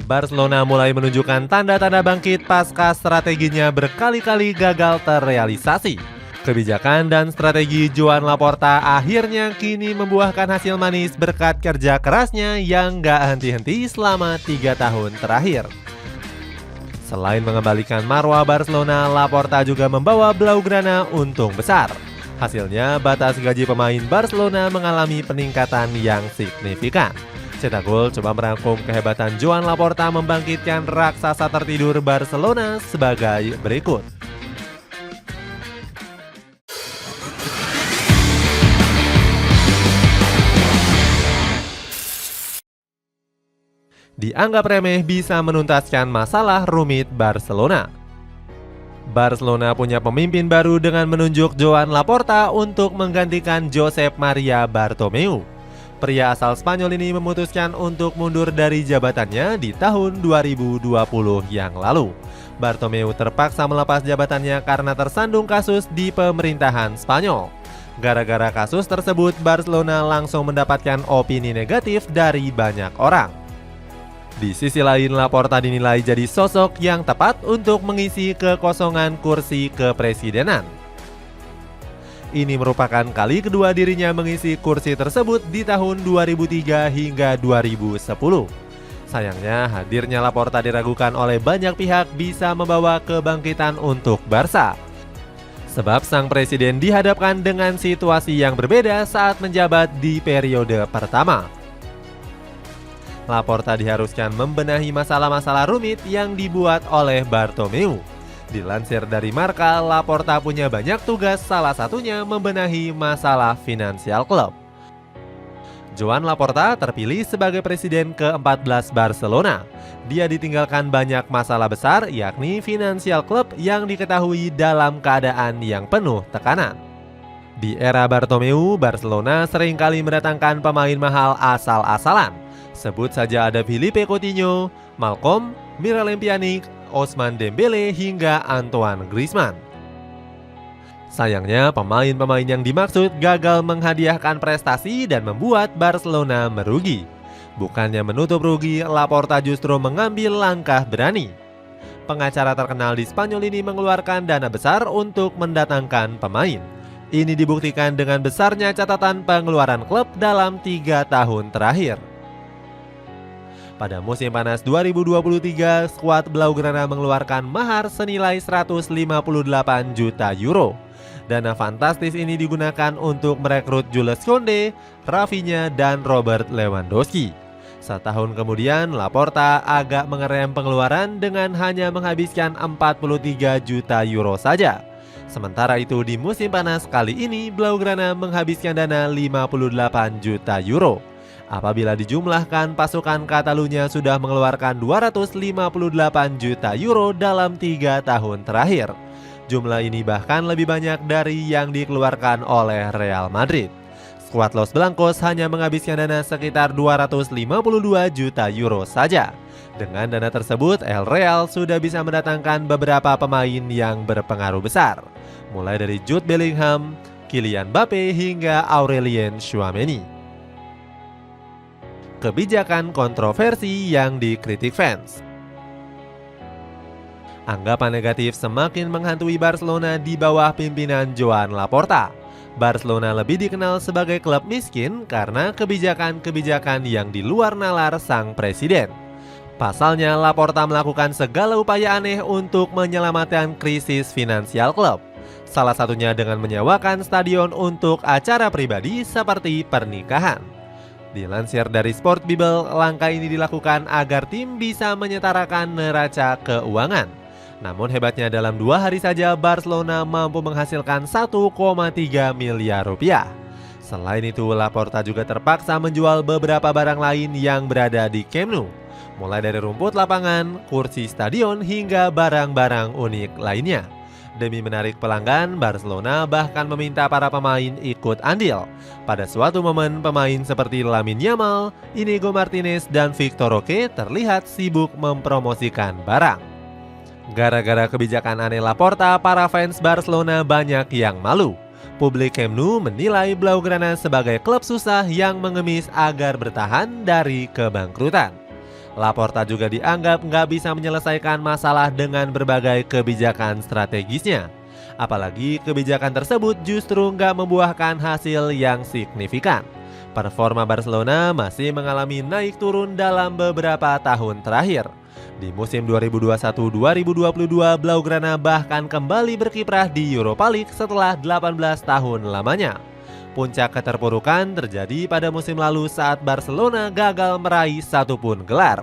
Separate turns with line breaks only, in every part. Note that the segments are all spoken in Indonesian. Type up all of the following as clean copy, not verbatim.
Barcelona mulai menunjukkan tanda-tanda bangkit pasca strateginya berkali-kali gagal terrealisasi. Kebijakan dan strategi Joan Laporta akhirnya kini membuahkan hasil manis berkat kerja kerasnya yang gak henti-henti selama 3 tahun terakhir. Selain mengembalikan marwah Barcelona, Laporta juga membawa Blaugrana untung besar. Hasilnya, batas gaji pemain Barcelona mengalami peningkatan yang signifikan. Cetak Gol coba merangkum kehebatan Joan Laporta membangkitkan raksasa tertidur Barcelona sebagai berikut. Dianggap remeh bisa menuntaskan masalah rumit Barcelona. Barcelona punya pemimpin baru dengan menunjuk Joan Laporta untuk menggantikan Josep Maria Bartomeu. Pria asal Spanyol ini memutuskan untuk mundur dari jabatannya di tahun 2020 yang lalu. Bartomeu terpaksa melepas jabatannya karena tersandung kasus di pemerintahan Spanyol. Gara-gara kasus tersebut, Barcelona langsung mendapatkan opini negatif dari banyak orang. Di sisi lain, Laporta dinilai jadi sosok yang tepat untuk mengisi kekosongan kursi kepresidenan. Ini merupakan kali kedua dirinya mengisi kursi tersebut di tahun 2003 hingga 2010. Sayangnya, hadirnya Laporta diragukan oleh banyak pihak bisa membawa kebangkitan untuk Barca. Sebab sang presiden dihadapkan dengan situasi yang berbeda saat menjabat di periode pertama. Laporta diharuskan membenahi masalah-masalah rumit yang dibuat oleh Bartomeu. Dilansir dari Marca, Laporta punya banyak tugas, salah satunya membenahi masalah finansial klub. Joan Laporta terpilih sebagai presiden ke-14 Barcelona. Dia ditinggalkan banyak masalah besar, yakni finansial klub yang diketahui dalam keadaan yang penuh tekanan. Di era Bartomeu, Barcelona seringkali mendatangkan pemain mahal asal-asalan. Sebut saja ada Philippe Coutinho, Malcolm, Miralem Pjanic, Ousmane Dembele hingga Antoine Griezmann. Sayangnya, pemain-pemain yang dimaksud gagal menghadiahkan prestasi dan membuat Barcelona merugi. Bukannya menutup rugi, Laporta justru mengambil langkah berani. Pengacara terkenal di Spanyol ini mengeluarkan dana besar untuk mendatangkan pemain. Ini dibuktikan dengan besarnya catatan pengeluaran klub dalam 3 tahun terakhir. Pada musim panas 2023, skuad Blaugrana mengeluarkan mahar senilai 158 juta euro. Dana fantastis ini digunakan untuk merekrut Jules Koundé, Rafinha, dan Robert Lewandowski. Setahun kemudian, Laporta agak mengerem pengeluaran dengan hanya menghabiskan 43 juta euro saja. Sementara itu di musim panas kali ini, Blaugrana menghabiskan dana 58 juta euro. Apabila dijumlahkan, pasukan Catalunya sudah mengeluarkan 258 juta euro dalam 3 tahun terakhir. Jumlah ini bahkan lebih banyak dari yang dikeluarkan oleh Real Madrid. Skuad Los Blancos hanya menghabiskan dana sekitar 252 juta euro saja. Dengan dana tersebut, El Real sudah bisa mendatangkan beberapa pemain yang berpengaruh besar, mulai dari Jude Bellingham, Kylian Mbappe hingga Aurelien Tchouaméni. Kebijakan kontroversi yang dikritik fans. Anggapan negatif semakin menghantui Barcelona di bawah pimpinan Joan Laporta. Barcelona lebih dikenal sebagai klub miskin karena kebijakan-kebijakan yang di luar nalar sang presiden. Pasalnya, Laporta melakukan segala upaya aneh untuk menyelamatkan krisis finansial klub. Salah satunya dengan menyewakan stadion untuk acara pribadi seperti pernikahan. Dilansir dari Sport Bible, langkah ini dilakukan agar tim bisa menyetarakan neraca keuangan. Namun hebatnya dalam 2 hari saja Barcelona mampu menghasilkan 1,3 miliar rupiah. Selain itu, Laporta juga terpaksa menjual beberapa barang lain yang berada di Camp Nou, mulai dari rumput lapangan, kursi stadion, hingga barang-barang unik lainnya. Demi menarik pelanggan, Barcelona bahkan meminta para pemain ikut andil. Pada suatu momen, pemain seperti Lamine Yamal, Inigo Martinez, dan Victor Roque terlihat sibuk mempromosikan barang. Gara-gara kebijakan aneh Laporta, para fans Barcelona banyak yang malu. Publik Camp Nou menilai Blaugrana sebagai klub susah yang mengemis agar bertahan dari kebangkrutan. Laporta juga dianggap nggak bisa menyelesaikan masalah dengan berbagai kebijakan strategisnya. Apalagi kebijakan tersebut justru nggak membuahkan hasil yang signifikan. Performa Barcelona masih mengalami naik turun dalam beberapa tahun terakhir. Di musim 2021-2022, Blaugrana bahkan kembali berkiprah di Europa League setelah 18 tahun lamanya. Puncak keterpurukan terjadi pada musim lalu saat Barcelona gagal meraih satu pun gelar.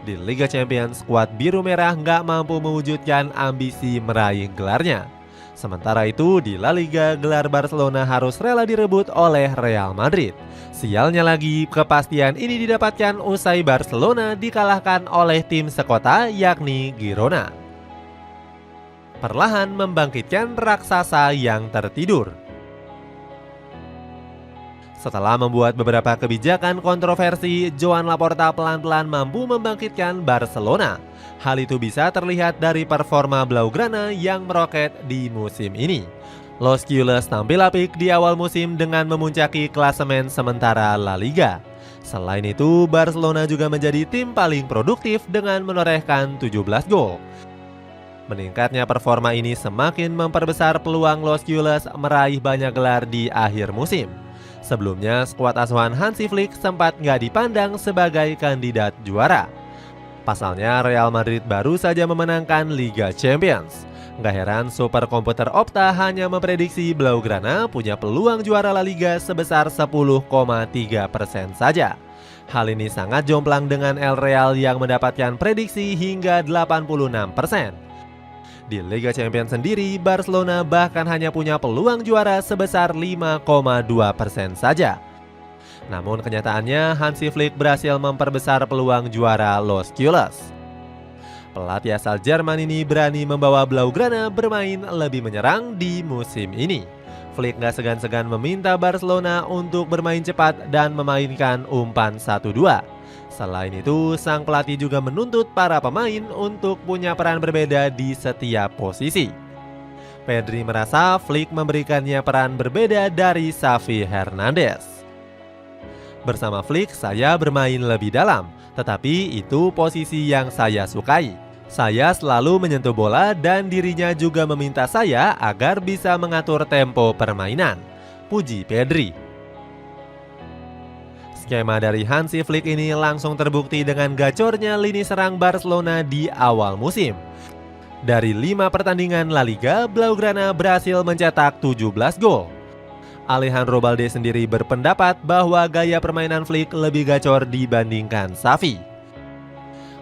Di Liga Champions, skuad biru merah nggak mampu mewujudkan ambisi meraih gelarnya. Sementara itu, di La Liga, gelar Barcelona harus rela direbut oleh Real Madrid. Sialnya lagi, kepastian ini didapatkan usai Barcelona dikalahkan oleh tim sekota yakni Girona. Perlahan membangkitkan raksasa yang tertidur. Setelah membuat beberapa kebijakan kontroversi, Joan Laporta pelan-pelan mampu membangkitkan Barcelona. Hal itu bisa terlihat dari performa Blaugrana yang meroket di musim ini. Los Culés tampil apik di awal musim dengan memuncaki klasemen sementara La Liga. Selain itu, Barcelona juga menjadi tim paling produktif dengan menorehkan 17 gol. Meningkatnya performa ini semakin memperbesar peluang Los Culés meraih banyak gelar di akhir musim. Sebelumnya, skuad asuhan Hansi Flick sempat nggak dipandang sebagai kandidat juara. Pasalnya, Real Madrid baru saja memenangkan Liga Champions. Nggak heran super komputer Opta hanya memprediksi Blaugrana punya peluang juara La Liga sebesar 10,3% saja. Hal ini sangat jomplang dengan El Real yang mendapatkan prediksi hingga 86%. Di Liga Champions sendiri, Barcelona bahkan hanya punya peluang juara sebesar 5,2% saja. Namun kenyataannya Hansi Flick berhasil memperbesar peluang juara Los Culés. Pelatih asal Jerman ini berani membawa Blaugrana bermain lebih menyerang di musim ini. Flick gak segan-segan meminta Barcelona untuk bermain cepat dan memainkan umpan 1-2. Selain itu, sang pelatih juga menuntut para pemain untuk punya peran berbeda di setiap posisi. Pedri merasa Flick memberikannya peran berbeda dari Xavi Hernandez. Bersama Flick, saya bermain lebih dalam, tetapi itu posisi yang saya sukai. Saya selalu menyentuh bola dan dirinya juga meminta saya agar bisa mengatur tempo permainan. Puji Pedri. Skema dari Hansi Flick ini langsung terbukti dengan gacornya lini serang Barcelona di awal musim. Dari 5 pertandingan La Liga, Blaugrana berhasil mencetak 17 gol. Alejandro Balde sendiri berpendapat bahwa gaya permainan Flick lebih gacor dibandingkan Xavi.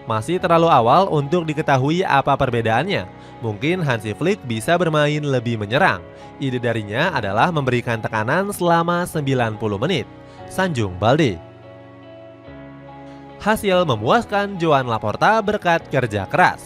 Masih terlalu awal untuk diketahui apa perbedaannya. Mungkin Hansi Flick bisa bermain lebih menyerang. Ide darinya adalah memberikan tekanan selama 90 menit. Sanjung Balde. Hasil memuaskan Joan Laporta berkat kerja keras.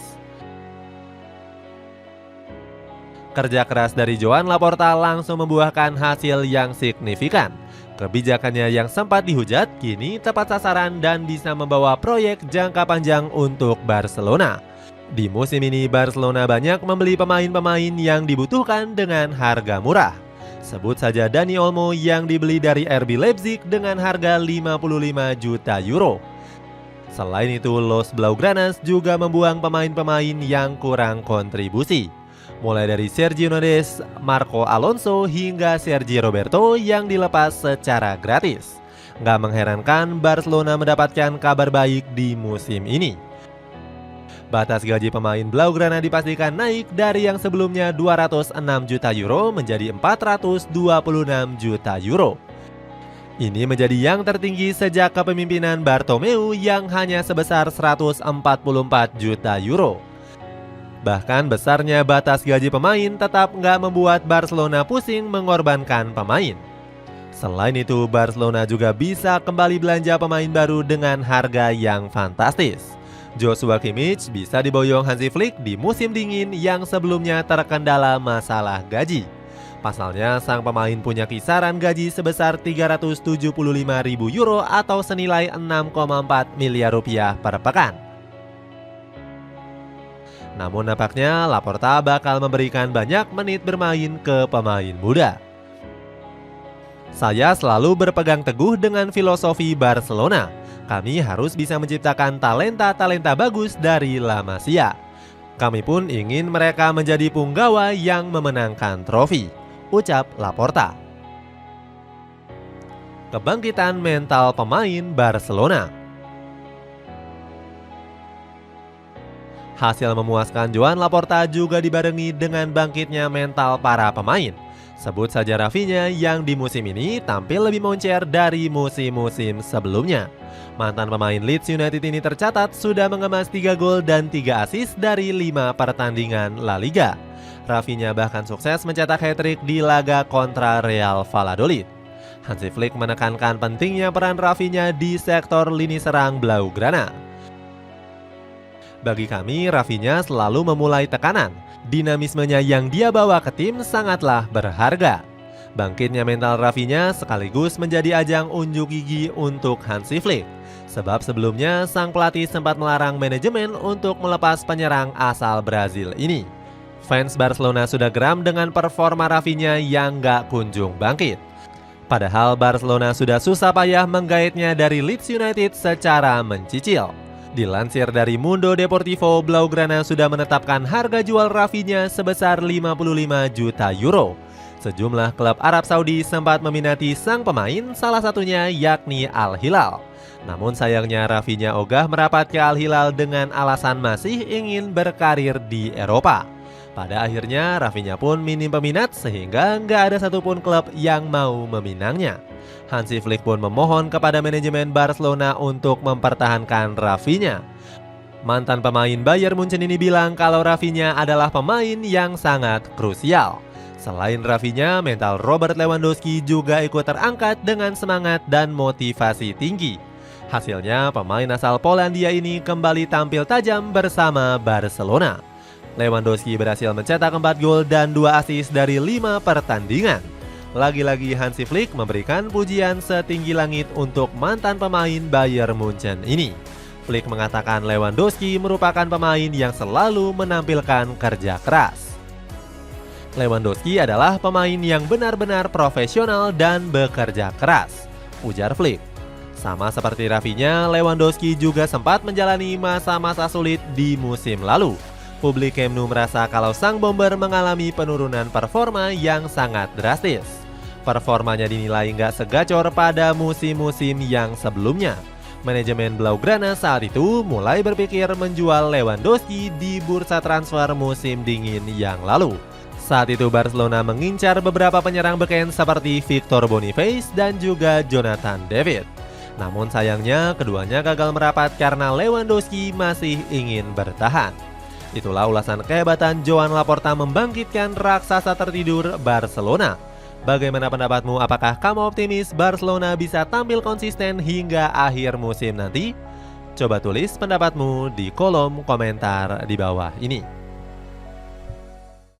Kerja keras dari Joan Laporta langsung membuahkan hasil yang signifikan. Kebijakannya yang sempat dihujat kini tepat sasaran dan bisa membawa proyek jangka panjang untuk Barcelona. Di musim ini Barcelona banyak membeli pemain-pemain yang dibutuhkan dengan harga murah. Sebut saja Dani Olmo yang dibeli dari RB Leipzig dengan harga 55 juta euro. Selain itu, Los Blaugranas juga membuang pemain-pemain yang kurang kontribusi. Mulai dari Sergio Nodes, Marco Alonso hingga Sergi Roberto yang dilepas secara gratis. Nggak mengherankan Barcelona mendapatkan kabar baik di musim ini. Batas gaji pemain Blaugrana dipastikan naik dari yang sebelumnya 206 juta euro menjadi 426 juta euro. Ini menjadi yang tertinggi sejak kepemimpinan Bartomeu yang hanya sebesar 144 juta euro. Bahkan besarnya batas gaji pemain tetap nggak membuat Barcelona pusing mengorbankan pemain. Selain itu, Barcelona juga bisa kembali belanja pemain baru dengan harga yang fantastis. Joshua Kimmich bisa diboyong Hansi Flick di musim dingin yang sebelumnya terkendala masalah gaji. Pasalnya, sang pemain punya kisaran gaji sebesar 375.000 euro atau senilai 6,4 miliar rupiah per pekan. Namun nampaknya Laporta bakal memberikan banyak menit bermain ke pemain muda. Saya selalu berpegang teguh dengan filosofi Barcelona. Kami harus bisa menciptakan talenta-talenta bagus dari La Masia. Kami pun ingin mereka menjadi punggawa yang memenangkan trofi, ucap Laporta. Kebangkitan mental pemain Barcelona. Hasil memuaskan Joan Laporta juga dibarengi dengan bangkitnya mental para pemain. Sebut saja Rafinha yang di musim ini tampil lebih moncer dari musim-musim sebelumnya. Mantan pemain Leeds United ini tercatat sudah mengemas 3 gol dan 3 assist dari 5 pertandingan La Liga. Rafinha bahkan sukses mencetak hat-trick di laga kontra Real Valladolid. Hansi Flick menekankan pentingnya peran Rafinha di sektor lini serang Blaugrana. Bagi kami, Rafinha selalu memulai tekanan. Dinamismenya yang dia bawa ke tim sangatlah berharga. Bangkitnya mental Rafinha sekaligus menjadi ajang unjuk gigi untuk Hansi Flick. Sebab sebelumnya sang pelatih sempat melarang manajemen untuk melepas penyerang asal Brazil ini. Fans Barcelona sudah geram dengan performa Rafinha yang gak kunjung bangkit. Padahal Barcelona sudah susah payah menggaitnya dari Leeds United secara mencicil. Dilansir dari Mundo Deportivo, Blaugrana sudah menetapkan harga jual Rafinha sebesar 55 juta euro. Sejumlah klub Arab Saudi sempat meminati sang pemain, salah satunya yakni Al Hilal. Namun sayangnya Rafinha ogah merapat ke Al Hilal dengan alasan masih ingin berkarir di Eropa. Pada akhirnya Rafinha pun minim peminat sehingga nggak ada satupun klub yang mau meminangnya. Hansi Flick pun memohon kepada manajemen Barcelona untuk mempertahankan Rafinha. Mantan pemain Bayern Munchen ini bilang kalau Rafinha adalah pemain yang sangat krusial. Selain Rafinha, mental Robert Lewandowski juga ikut terangkat dengan semangat dan motivasi tinggi. Hasilnya pemain asal Polandia ini kembali tampil tajam bersama Barcelona. Lewandowski berhasil mencetak 4 gol dan 2 assist dari 5 pertandingan. Lagi-lagi Hansi Flick memberikan pujian setinggi langit untuk mantan pemain Bayern Munchen ini. Flick mengatakan Lewandowski merupakan pemain yang selalu menampilkan kerja keras. Lewandowski adalah pemain yang benar-benar profesional dan bekerja keras, ujar Flick. Sama seperti Rafinha, Lewandowski juga sempat menjalani masa-masa sulit di musim lalu. Publik Camp Nou merasa kalau sang bomber mengalami penurunan performa yang sangat drastis. Performanya dinilai nggak segacor pada musim-musim yang sebelumnya. Manajemen Blaugrana saat itu mulai berpikir menjual Lewandowski di bursa transfer musim dingin yang lalu. Saat itu Barcelona mengincar beberapa penyerang beken seperti Victor Boniface dan juga Jonathan David. Namun sayangnya keduanya gagal merapat karena Lewandowski masih ingin bertahan. Itulah ulasan kehebatan Joan Laporta membangkitkan raksasa tertidur Barcelona. Bagaimana pendapatmu? Apakah kamu optimis Barcelona bisa tampil konsisten hingga akhir musim nanti? Coba tulis pendapatmu di kolom komentar di bawah ini.